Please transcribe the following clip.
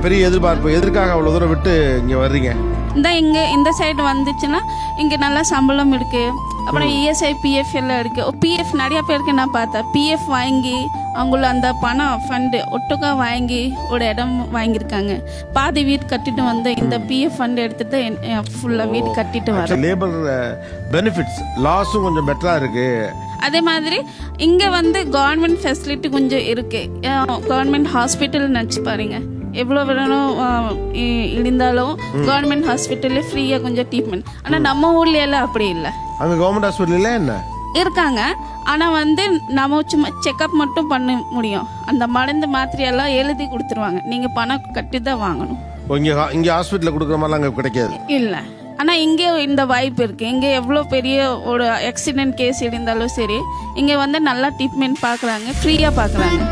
பெரிய எதிர்பார்ப்பு எதற்காக அவ்வளோ தூரம் விட்டு இங்கே வர்றீங்க? இந்த சைடு வந்துச்சுன்னா இங்கே நல்லா சம்பளம் இருக்கு. அப்புறம் இஎஸ்ஐ பிஎஃப் எல்லாம் இருக்கு. பிஎஃப் நிறைய பேருக்கு நான் பார்த்தேன். பிஎஃப் வாங்கி அவங்கள அந்த பணம் ஃபண்டு ஒட்டுக்கா வாங்கி ஒரு இடம் வாங்கியிருக்காங்க. பாதி வீடு கட்டிட்டு வந்து இந்த பிஎஃப் ஃபண்ட் எடுத்துட்டு ஃபுல்லாக வீடு கட்டிட்டு வர. லேபர் பெனிஃபிட்ஸ் லாஸும் கொஞ்சம் பெட்டராக இருக்கு. அதே மாதிரி இங்கே வந்து கவர்மெண்ட் ஃபெசிலிட்டி கொஞ்சம் இருக்கு. கவர்மெண்ட் ஹாஸ்பிட்டல் நினச்சி பாருங்க, எவ்வளோ வேணும் இருந்தாலும் கவர்மெண்ட் ஹாஸ்பிட்டல்ல ஃப்ரீயாக கொஞ்சம் ட்ரீட்மெண்ட். ஆனால் நம்ம ஊர்ல எல்லாம் அப்படி இல்லை. அங்கே கவர்மெண்ட் ஹாஸ்பிட்டல் என்ன இருக்காங்க, ஆனால் வந்து நம்ம சும்மா செக்அப் மட்டும் பண்ண முடியும். அந்த மருந்து மாத்திரையெல்லாம் எழுதி கொடுத்துருவாங்க, நீங்கள் பணம் கட்டி தான் வாங்கணும். இங்கே ஹாஸ்பிட்டலில் கொடுக்குற மாதிரிலாம் அங்கே கிடைக்காது. இல்லை, ஆனால் இங்கே இந்த வாய்ப்பு இருக்குது. இங்கே எவ்வளோ பெரிய ஒரு ஆக்சிடென்ட் கேஸ் இருந்தாலும் சரி, இங்கே வந்து நல்லா ட்ரீட்மெண்ட் பார்க்குறாங்க, ஃப்ரீயாக பார்க்குறாங்க.